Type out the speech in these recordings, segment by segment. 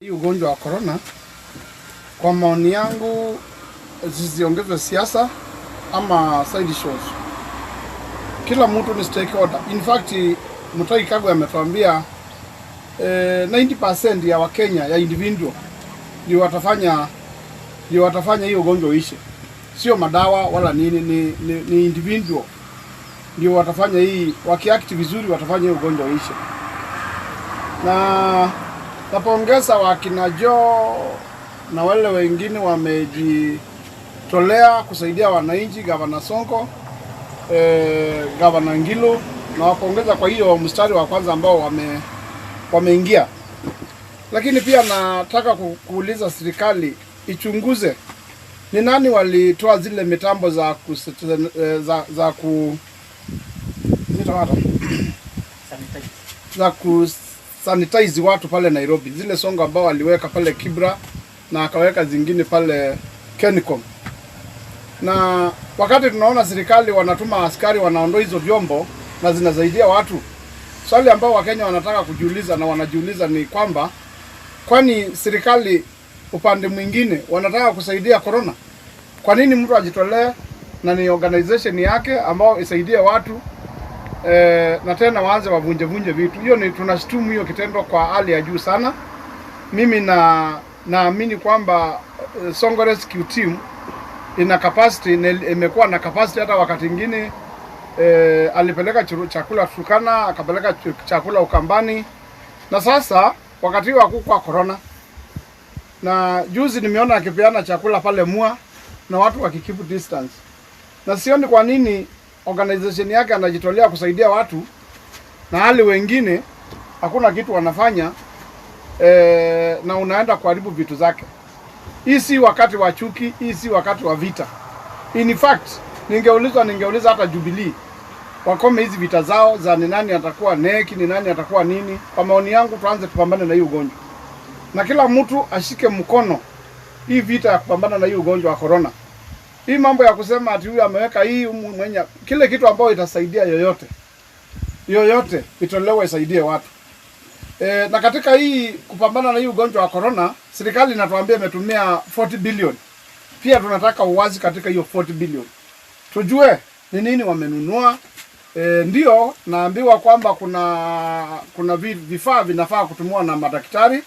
Hii ugonjwa wa corona, kwa maoni yangu, zisiongezwe siasa ama side shows. Kila mtu ni stakeholder. In fact, Mutahi Kagwe ametuambia 90% ya Wakenya ya individual ndio watafanya hii ugonjwa uishe. Sio madawa wala nini, ni individual ndio watafanya hii, wakiact vizuri watafanya hii ugonjwa uishe. Na napongeza wakina Joe na wale wengine wamejitolea kusaidia wananchi, Gavana Sonko, Gavana Ngilu, na wapongeza kwa hiyo mstari wa kwanza ambao wameingia. Lakini pia nataka kuuliza serikali ichunguze ni nani walitoa zile mitambo za sanitize watu pale Nairobi, zile songo ambao waliweka pale Kibra na akaweka zingine pale Kenicom. Na wakati tunaona serikali wanatuma askari wanaondoa hizo vyombo na zinasaidia watu, swali ambao Wakenya wanataka kujiuliza na wanajiuliza ni kwamba kwani serikali upande mwingine wanataka kusaidia corona? Kwa nini mtu ajitolee na ni organization yake ambao isaidie watu na tena waanze wavunje vitu? Hiyo ni tunashtumu hiyo kitendo kwa hali ya juu sana. Mimi naamini kwamba Songo Rescue Team ina capacity, imekuwa na capacity. Hata wakati mwingine alipeleka chakula Turkana, akapeleka chakula Ukambani, na sasa wakati wa kwa corona, na juzi nimeona akipeana chakula pale Mua na watu wakikeep distance. Na sioni kwa nini organization yake anajitolea kusaidia watu na hali wengine hakuna kitu wanafanya, na unaenda kuharibu vitu zake. Hii si wakati wa chuki, hii si wakati wa vita. In fact, ningeuliza hata Jubilee wakome hizi vita zao za ni nani atakuwa neki, ni nani atakuwa nini. Kwa maoni yangu tuanze kupambana na hii ugonjwa, na kila mtu ashike mkono hii vita ya kupambana na hii ugonjwa wa corona. Hii mambo ya kusema ati huyu ameweka hii mwenye, kile kitu ambao itasaidia yoyote itolewe isaidie watu. Na katika hii kupambana na hii ugonjwa wa corona, serikali inatuambia imetumia 40 billion. Pia tunataka uwazi katika hiyo 40 billion. Tujue ni nini wamenunua. Ndio naambiwa kwamba kuna vifaa vinafaa kutumiwa na madaktari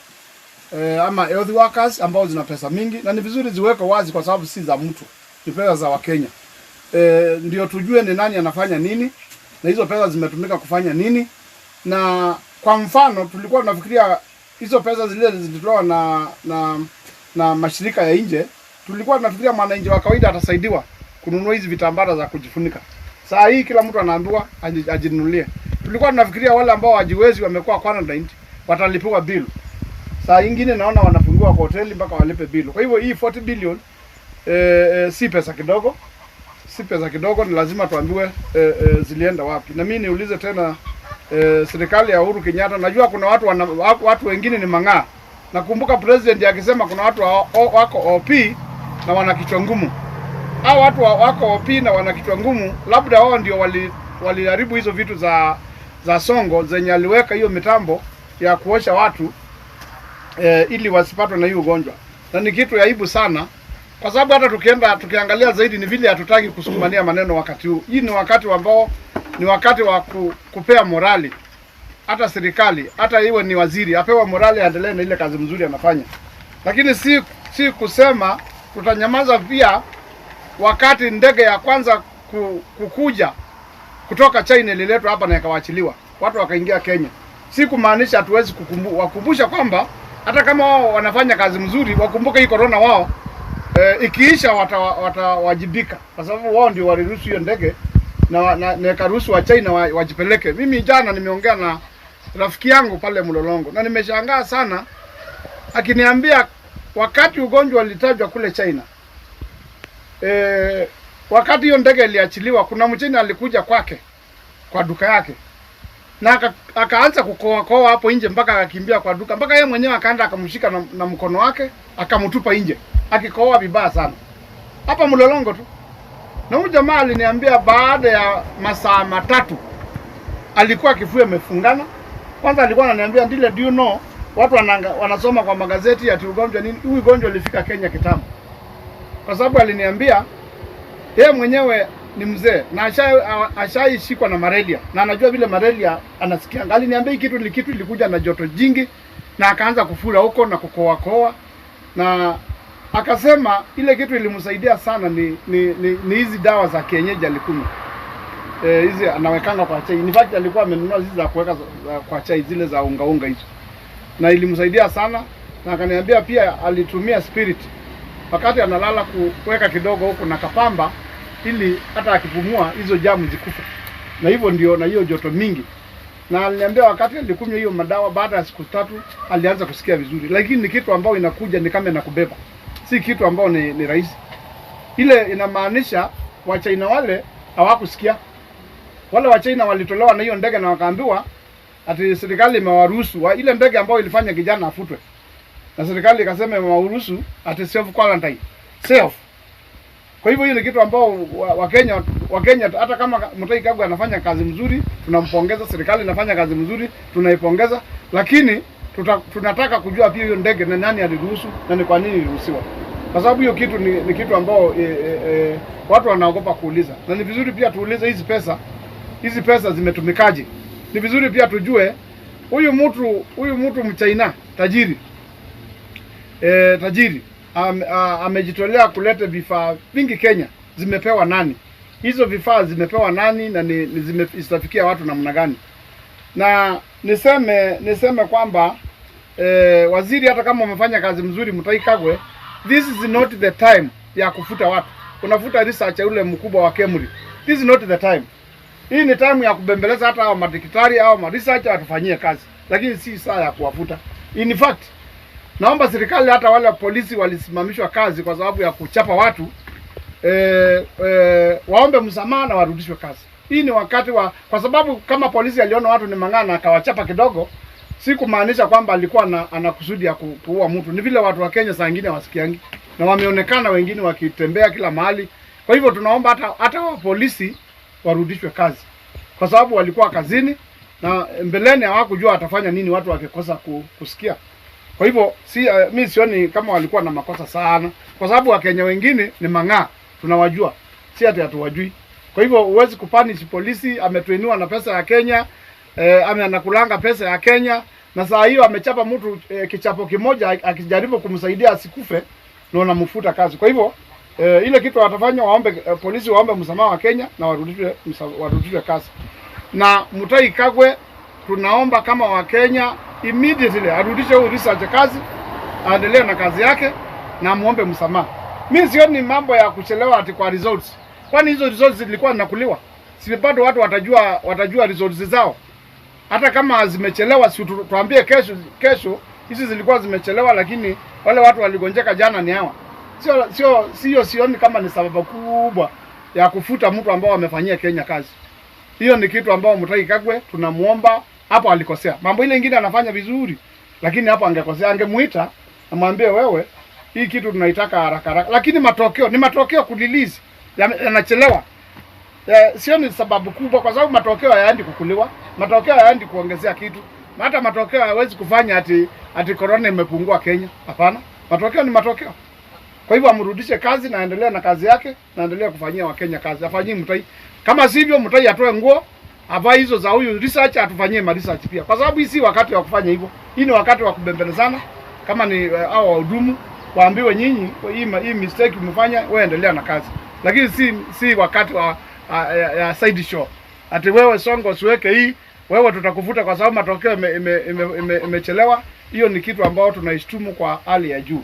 ama health workers ambao zina pesa mingi, na ni vizuri ziweke wazi kwa sababu si za mtu, ni pesa za Wakenya. Ndio tujue ni nani anafanya nini na hizo pesa zimetumika kufanya nini. Na kwa mfano tulikuwa tunafikiria hizo pesa zile zilitolewa na mashirika ya nje, tulikuwa tunafikiria mwananchi wa kawaida atasaidiwa kununua hizi vitambara za kujifunika. Saa hii kila mtu anaambiwa ajinunulie. Tulikuwa tunafikiria wale ambao wajiwezi wamekuwa quarantined watalipiwa bill. Saa nyingine naona wanafungua kwa hoteli mpaka walipe bill. Kwa hivyo hii 40 billion si pesa kidogo, ni lazima tuambiwe zilienda wapi. Na mimi niulize tena serikali ya Uhuru Kenyatta, najua kuna watu wengine ni mang'aa. Nakumbuka president akisema kuna watu wako OP na wana kichwa ngumu. Hao watu wako OP na wana kichwa ngumu, labda wao ndio waliharibu hizo vitu za Songo zenye aliweka hiyo mitambo ya kuosha watu ili wasipatwe na hiyo ugonjwa. Na ni kitu ya aibu sana, kwa sababu hata tukiangalia zaidi ni vile hatutaki kusukumania maneno wakati huu. Hii ni wakati ambao ni wakati wa kupea morali. Hata serikali, hata iwe ni waziri, apewa morali aendelee na ile kazi mzuri anafanya. Lakini si kusema tutanyamaza pia wakati ndege ya kwanza kukuja kutoka China ililetwa hapa na ikawaachiliwa. Watu wakaingia Kenya. Si kumaanisha hatuwezi wakumbusha kwamba hata kama wao wanafanya kazi mzuri, wakumbuke hii corona wao ikiisha watawajibika, kwa sababu wao ndio waliruhusu hiyo ndege na karuhusu wa China wajipeleke. Mimi jana nimeongea na rafiki yangu pale Mlolongo na nimeshangaa sana akiniambia wakati ugonjwa ulitajwa kule China, wakati hiyo ndege iliachiliwa, kuna Mchina alikuja kwake kwa duka yake na akaanza kukoa hapo nje mpaka akakimbia kwa duka, mpaka yeye mwenyewe akaenda akamshika na mkono wake akamtupa nje akikoa vibaya sana hapa Mlolongo tu. Na huyu jamaa aliniambia baada ya masaa 3 alikuwa kifua imefungana. Kwanza alikuwa ananiambia, "Ndile, do you know watu wanasoma kwa magazeti ati ugonjwa nini. Huu ugonjwa ulifika Kenya kitambo, kwa sababu aliniambia yeye mwenyewe ni mzee na ashaishikwa na malaria na anajua vile malaria anasikia. Aliniambia hii kitu ilikuja na joto jingi na akaanza kufura huko na kukoa, na akasema ile kitu ilimsaidia sana ni hizi dawa za kienyeji alikunywa. Hizi anawekanga kwa chai. In fact alikuwa amenunua hizi za kuweka kwa chai, zile za unga hizo, na ilimsaidia sana. Na akaniambia pia alitumia spirit wakati analala, kuweka kidogo huko na kapamba, ili hata akipumua hizo jamu zikufa, na hivyo ndio, na hiyo joto mingi. Na aliniambia wakati alikunywa hiyo madawa, baada ya siku 3 alianza kusikia vizuri. Lakini ni kitu ambao inakuja ni kama inakubeba, si kitu ambao ni rahisi. Ile inamaanisha Wachina wale hawakusikia. Wale Wachina walitolewa na hiyo ndege na wakaambiwa ati serikali imewaruhusu, ile ndege ambayo ilifanya kijana afutwe, na serikali ikasema imewaruhusu ati self quarantine, self. Kwa hivyo hiyo ni kitu ambao Wakenya hata kama Mutahi Kagwe anafanya kazi mzuri, tunampongeza. Serikali inafanya kazi mzuri, tunaipongeza, lakini tunataka kujua pia hiyo ndege na nani aliruhusu na ni kwa nini iliruhusiwa, kwa sababu hiyo kitu ni kitu ambao watu wanaogopa kuuliza. Na ni vizuri pia tuulize hizi pesa zimetumikaje. Ni vizuri pia tujue huyu mtu Mchina tajiri amejitolea kuleta vifaa vingi Kenya. Zimepewa nani? Hizo vifaa zimepewa nani na zitafikia watu namna gani? Na niseme kwamba waziri, hata kama umefanya kazi mzuri Mutahi Kagwe, this is not the time ya kufuta watu. Unafuta research ule mkubwa wa Kemri. This is not the time. Hii ni time ya kubembeleza hata hao madaktari au ma-research watufanyie kazi, lakini si saa ya kuwafuta. In fact, naomba serikali, hata wale polisi walisimamishwa kazi kwa sababu ya kuchapa watu, waombe msamaha na warudishwe kazi. Hii ni wakati kwa sababu kama polisi aliona watu ni mangana akawachapa kidogo, si kumaanisha kwamba alikuwa anakusudi ya kuua mtu. Ni vile watu wa Kenya saa nyingine wasikiangi, na wameonekana wengine wakitembea kila mahali. Kwa hivyo tunaomba hata wa polisi warudishwe kazi, kwa sababu walikuwa kazini na mbeleni hawakujua atafanya nini watu wakikosa kusikia. Kwa hivyo mimi sioni kama walikuwa na makosa sana, kwa sababu Wakenya wengine ni mang'aa, tunawajua, si ati hatuwajui. Kwa hivyo huwezi kupanish polisi. Ametrainiwa na pesa ya Kenya, anakulanga pesa ya Kenya, na saa hiyo amechapa mtu kichapo kimoja akijaribu kumsaidia asikufe, na unamfuta kazi. Kwa hivyo ile kitu watafanya, polisi waombe msamaha wa Kenya na warudishwe kazi. Na Mutahi Kagwe tunaomba kama Wakenya immediately arudishe huyu research kazi, aendelee na kazi yake na muombe msamaha. Mimi sioni mambo ya kuchelewa ati kwa results. Kwani hizo results zilikuwa zinakuliwa? Si bado watu watajua results zao. Hata kama zimechelewa, si tuambie kesho hizi zilikuwa zimechelewa, lakini wale watu waligonjeka jana ni hawa. Sioni kama ni sababu kubwa ya kufuta mtu ambao amefanyia Kenya kazi. Hiyo ni kitu ambao Mutahi Kagwe tunamuomba, hapo alikosea. Mambo ile nyingine anafanya vizuri, lakini hapo angekosea. Angemuita amwambie, wewe hii kitu tunaitaka haraka. Lakini matokeo kulilizi yanachelewa. Sio ni sababu kubwa, kwa sababu matokeo hayaendi kukuliwa, matokeo hayaendi kuongezea kitu. Hata matokeo hayawezi kufanya ati corona imepungua Kenya. Hapana, matokeo ni matokeo. Kwa hivyo amrudishe kazi na aendelee na kazi yake, na aendelee kufanyia Wakenya kazi. Afanyie Mutahi. Kama sivyo Mutahi atoe nguo, avae hizo za huyu research, atufanyie research pia. Kwa sababu hii si wakati wa kufanya hivyo. Hii ni wakati wa kubembelezana. Kama ni hao wahudumu, waambiwe nyinyi hii mistake umefanya, wewe endelea na kazi. Lakini si wakati ya side show. Ati wewe Songo usiweke hii, wewe tutakufuta kwa sababu matokeo imechelewa. Hiyo ni kitu ambao tunaishtumu kwa hali ya juu.